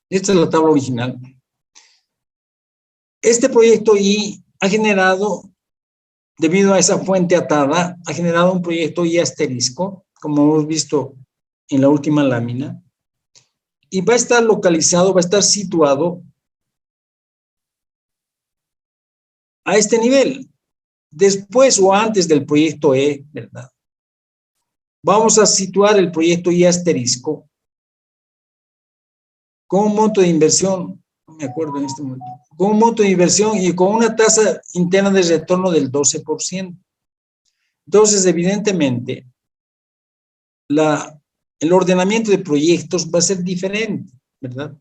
A: Esta es la tabla original. Este proyecto I ha generado, debido a esa fuente atada, ha generado un proyecto I asterisco, como hemos visto en la última lámina, y va a estar localizado, va a estar situado a este nivel, después o antes del proyecto E, ¿verdad? Vamos a situar el proyecto I asterisco con un monto de inversión, no me acuerdo en este momento, con un monto de inversión y con una tasa interna de retorno del 12%. Entonces, evidentemente, el ordenamiento de proyectos va a ser diferente, ¿verdad?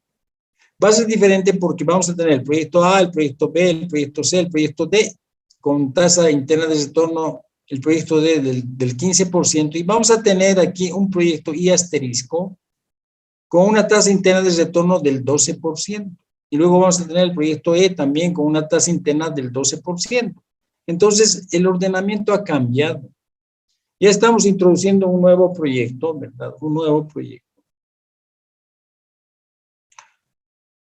A: Va a ser diferente porque vamos a tener el proyecto A, el proyecto B, el proyecto C, el proyecto D, con tasa interna de retorno, el proyecto D del 15%, y vamos a tener aquí un proyecto I asterisco con una tasa interna de retorno del 12%. Y luego vamos a tener el proyecto E también con una tasa interna del 12%. Entonces, el ordenamiento ha cambiado. Ya estamos introduciendo un nuevo proyecto, ¿verdad? Un nuevo proyecto.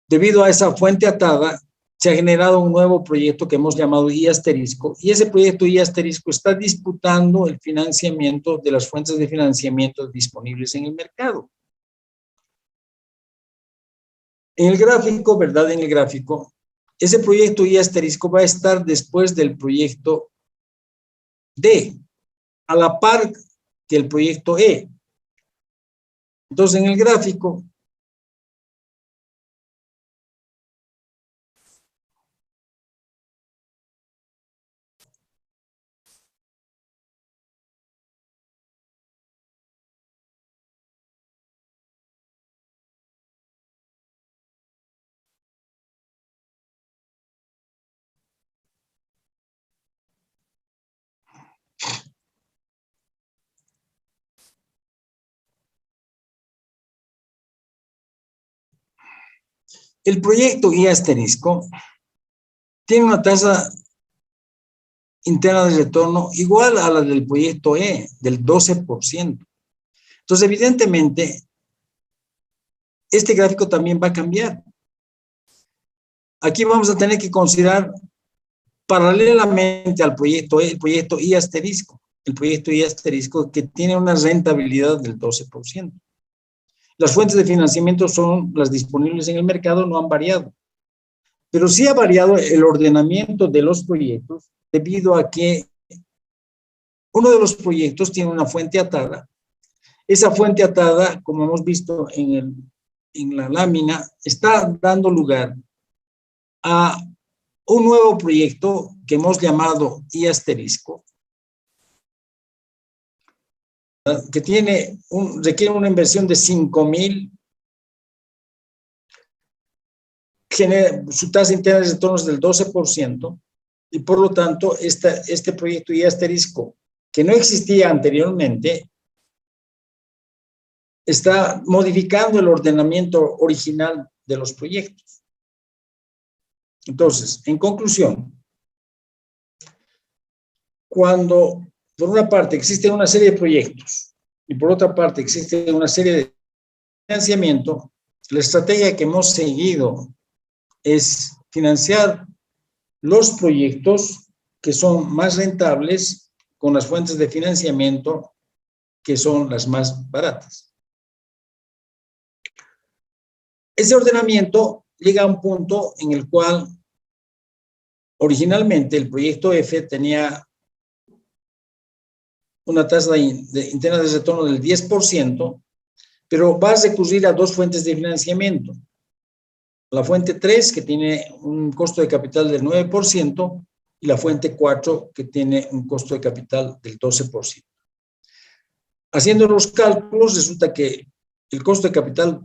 A: Debido a esa fuente atada, se ha generado un nuevo proyecto que hemos llamado I asterisco, y ese proyecto I asterisco está disputando el financiamiento de las fuentes de financiamiento disponibles en el mercado. En el gráfico, ¿verdad? En el gráfico, ese proyecto I asterisco va a estar después del proyecto D, a la par que el proyecto E. Entonces, en el gráfico, El proyecto I asterisco tiene una tasa interna de retorno igual a la del proyecto E, del 12%. Entonces, evidentemente, este gráfico también va a cambiar. Aquí vamos a tener que considerar paralelamente al proyecto E, el proyecto I asterisco. El proyecto I asterisco que tiene una rentabilidad del 12%. Las fuentes de financiamiento son las disponibles en el mercado, no han variado. Pero sí ha variado el ordenamiento de los proyectos debido a que uno de los proyectos tiene una fuente atada. Esa fuente atada, como hemos visto en la lámina, está dando lugar a un nuevo proyecto que hemos llamado I asterisco, que requiere una inversión de 5,000, su tasa interna de retorno es del 12%, y por lo tanto este proyecto I asterisco, que no existía anteriormente, está modificando el ordenamiento original de los proyectos. Entonces, en conclusión, cuando por una parte existe una serie de proyectos y por otra parte existe una serie de financiamiento, la estrategia que hemos seguido es financiar los proyectos que son más rentables con las fuentes de financiamiento que son las más baratas. Ese ordenamiento llega a un punto en el cual originalmente el proyecto F tenía una tasa interna de retorno del 10%, pero va a recurrir a dos fuentes de financiamiento. La fuente 3, que tiene un costo de capital del 9%, y la fuente 4, que tiene un costo de capital del 12%. Haciendo los cálculos, resulta que el costo de capital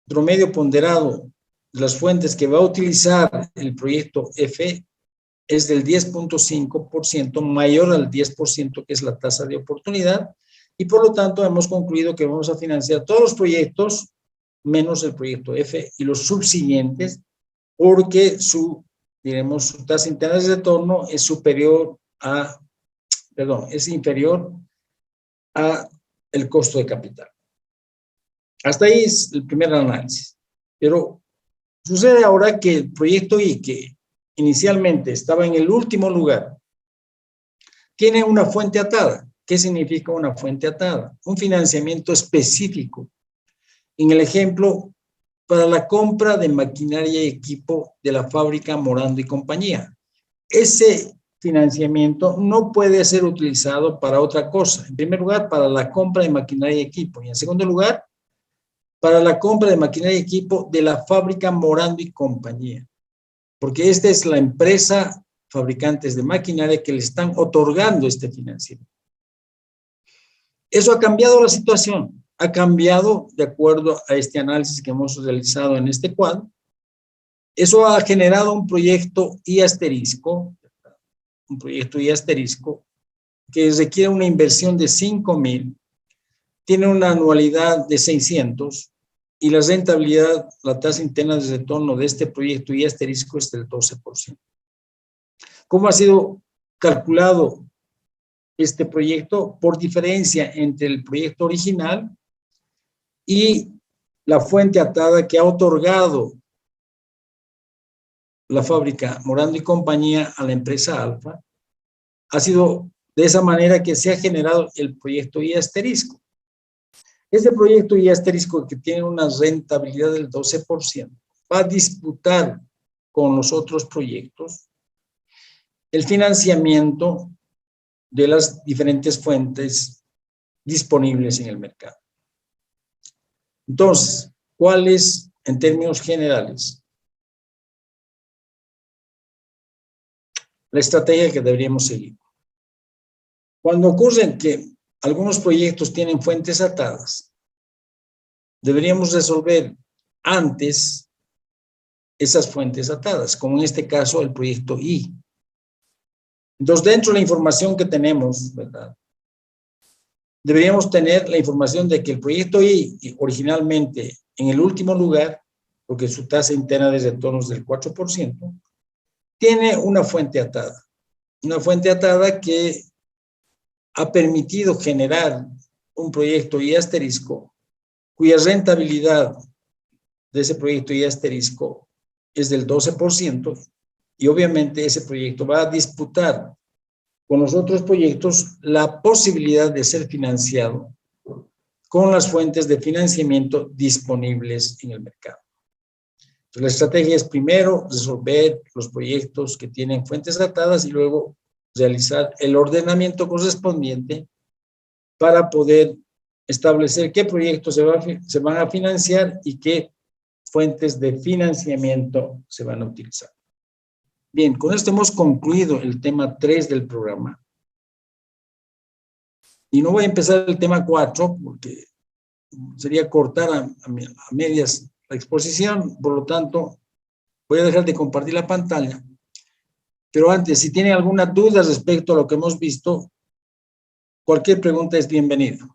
A: promedio ponderado de las fuentes que va a utilizar el proyecto F es del 10.5%, mayor al 10%, que es la tasa de oportunidad, y por lo tanto hemos concluido que vamos a financiar todos los proyectos menos el proyecto F y los subsiguientes, porque su tasa interna de retorno es inferior a el costo de capital. Hasta ahí es el primer análisis. Pero sucede ahora que el proyecto I, que inicialmente estaba en el último lugar, tiene una fuente atada. ¿Qué significa una fuente atada? Un financiamiento específico. En el ejemplo, para la compra de maquinaria y equipo de la fábrica Morando y compañía. Ese financiamiento no puede ser utilizado para otra cosa. En primer lugar, para la compra de maquinaria y equipo. Y en segundo lugar, para la compra de maquinaria y equipo de la fábrica Morando y compañía. Porque esta es la empresa fabricantes de maquinaria que le están otorgando este financiamiento. Eso ha cambiado la situación. Ha cambiado de acuerdo a este análisis que hemos realizado en este cuadro. Eso ha generado un proyecto I asterisco, que requiere una inversión de 5,000, tiene una anualidad de 600 y la rentabilidad, la tasa interna de retorno de este proyecto I asterisco es del 12%. ¿Cómo ha sido calculado este proyecto? Por diferencia entre el proyecto original y la fuente atada que ha otorgado la fábrica Morando y compañía a la empresa Alfa. Ha sido de esa manera que se ha generado el proyecto I asterisco. Este proyecto I asterisco, que tiene una rentabilidad del 12%, va a disputar con los otros proyectos el financiamiento de las diferentes fuentes disponibles en el mercado. Entonces, ¿cuál es, en términos generales, la estrategia que deberíamos seguir? Cuando ocurre que algunos proyectos tienen fuentes atadas, deberíamos resolver antes esas fuentes atadas, como en este caso el proyecto I. Entonces, dentro de la información que tenemos, ¿verdad?, deberíamos tener la información de que el proyecto I, originalmente en el último lugar, porque su tasa interna de retorno es del 4%, tiene una fuente atada. Una fuente atada que ha permitido generar un proyecto y asterisco cuya rentabilidad de ese proyecto y asterisco es del 12%, y obviamente ese proyecto va a disputar con los otros proyectos la posibilidad de ser financiado con las fuentes de financiamiento disponibles en el mercado. Entonces, la estrategia es primero resolver los proyectos que tienen fuentes atadas y luego realizar el ordenamiento correspondiente para poder establecer qué proyectos se van a financiar y qué fuentes de financiamiento se van a utilizar. Bien, con esto hemos concluido el tema 3 del programa. Y no voy a empezar el tema 4 porque sería cortar a medias la exposición, por lo tanto, voy a dejar de compartir la pantalla. Pero antes, si tienen alguna duda respecto a lo que hemos visto, cualquier pregunta es bienvenida.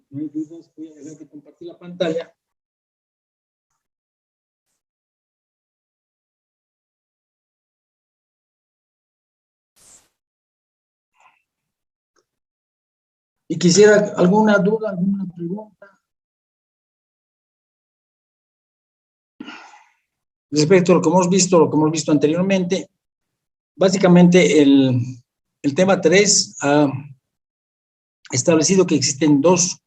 A: No hay dudas, voy a dejar de compartir la pantalla. Y quisiera alguna duda, alguna pregunta respecto a lo que hemos visto anteriormente. Básicamente el tema 3 ha establecido que existen dos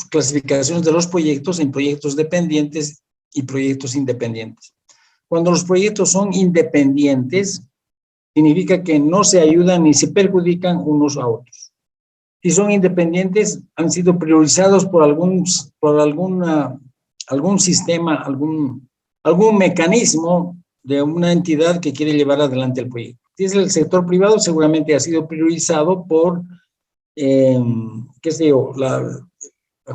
A: clasificaciones de los proyectos en proyectos dependientes y proyectos independientes. Cuando los proyectos son independientes, significa que no se ayudan ni se perjudican unos a otros. Si son independientes, han sido priorizados por algún sistema, algún mecanismo de una entidad que quiere llevar adelante el proyecto. Si es el sector privado, seguramente ha sido priorizado por, qué sé yo, la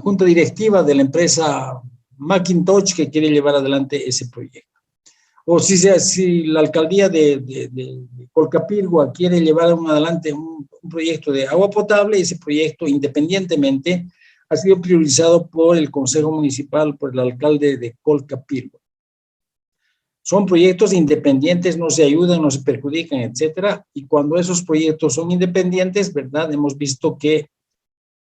A: junta directiva de la empresa Macintosh que quiere llevar adelante ese proyecto. O si la alcaldía de Colcapirgua quiere llevar adelante un proyecto de agua potable, ese proyecto independientemente ha sido priorizado por el Consejo Municipal, por el alcalde de Colcapirgua. Son proyectos independientes, no se ayudan, no se perjudican, etcétera. Y cuando esos proyectos son independientes, ¿verdad? Hemos visto que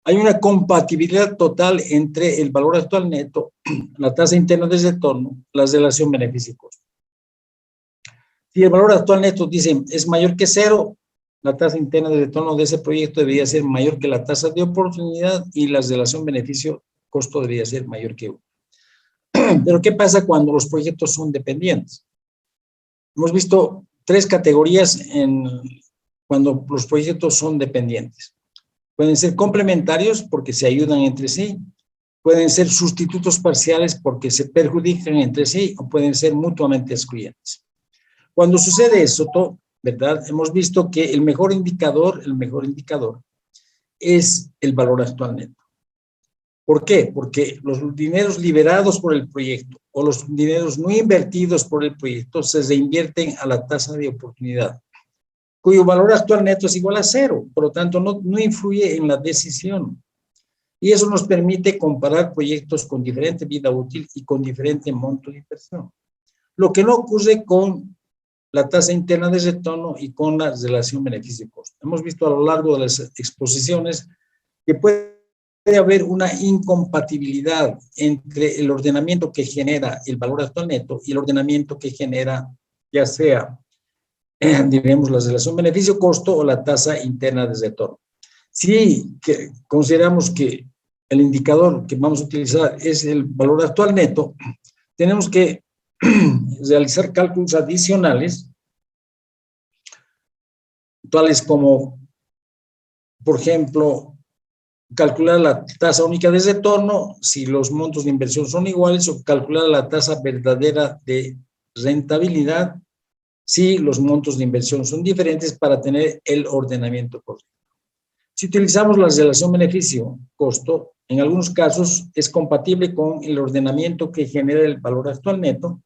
A: hay una compatibilidad total entre el valor actual neto, la tasa interna de retorno, la relación beneficio y costo. Si el valor actual neto, dicen, es mayor que 0, la tasa interna de retorno de ese proyecto debería ser mayor que la tasa de oportunidad y la relación beneficio-costo debería ser mayor que 1. Pero ¿qué pasa cuando los proyectos son dependientes? Hemos visto 3 categorías cuando los proyectos son dependientes. Pueden ser complementarios porque se ayudan entre sí, pueden ser sustitutos parciales porque se perjudican entre sí o pueden ser mutuamente excluyentes. Cuando sucede eso, ¿verdad? Hemos visto que el mejor indicador es el valor actual neto. ¿Por qué? Porque los dineros liberados por el proyecto o los dineros no invertidos por el proyecto se reinvierten a la tasa de oportunidad, cuyo valor actual neto es igual a 0, por lo tanto no influye en la decisión. Y eso nos permite comparar proyectos con diferente vida útil y con diferente monto de inversión. Lo que no ocurre con la tasa interna de retorno y con la relación beneficio-costo. Hemos visto a lo largo de las exposiciones que puede haber una incompatibilidad entre el ordenamiento que genera el valor actual neto y el ordenamiento que genera, ya sea, diremos, la relación beneficio-costo o la tasa interna de retorno. Si consideramos que el indicador que vamos a utilizar es el valor actual neto, tenemos que realizar cálculos adicionales, tales como, por ejemplo, calcular la tasa única de retorno si los montos de inversión son iguales, o calcular la tasa verdadera de rentabilidad si los montos de inversión son diferentes para tener el ordenamiento correcto. Si utilizamos la relación beneficio-costo, en algunos casos es compatible con el ordenamiento que genera el valor actual neto,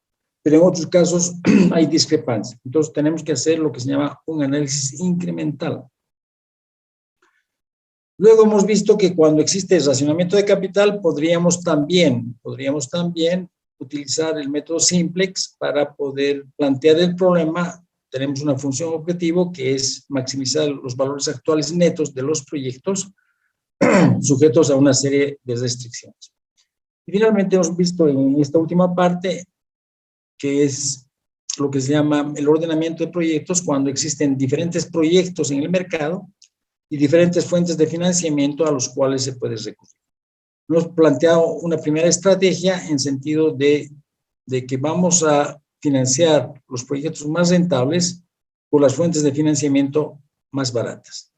A: pero en otros casos hay discrepancia. Entonces tenemos que hacer lo que se llama un análisis incremental. Luego hemos visto que cuando existe racionamiento de capital, podríamos también utilizar el método simplex para poder plantear el problema. Tenemos una función objetivo que es maximizar los valores actuales netos de los proyectos sujetos a una serie de restricciones. Y finalmente hemos visto en esta última parte que es lo que se llama el ordenamiento de proyectos cuando existen diferentes proyectos en el mercado y diferentes fuentes de financiamiento a los cuales se puede recurrir. Hemos planteado una primera estrategia en sentido de que vamos a financiar los proyectos más rentables por las fuentes de financiamiento más baratas.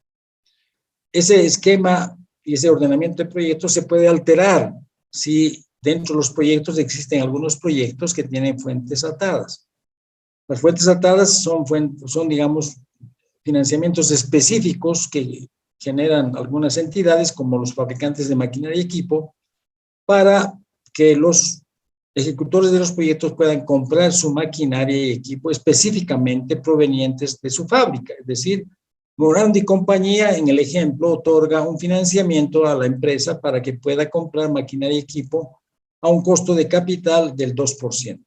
A: Ese esquema y ese ordenamiento de proyectos se puede alterar si dentro de los proyectos existen algunos proyectos que tienen fuentes atadas. Las fuentes atadas son digamos, financiamientos específicos que generan algunas entidades como los fabricantes de maquinaria y equipo para que los ejecutores de los proyectos puedan comprar su maquinaria y equipo específicamente provenientes de su fábrica. Es decir, Morandi y compañía, en el ejemplo, otorga un financiamiento a la empresa para que pueda comprar maquinaria y equipo a un costo de capital del 2%.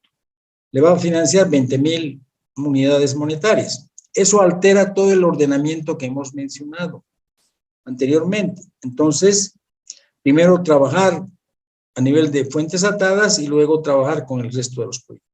A: Le va a financiar 20,000 unidades monetarias. Eso altera todo el ordenamiento que hemos mencionado anteriormente. Entonces, primero trabajar a nivel de fuentes atadas y luego trabajar con el resto de los proyectos.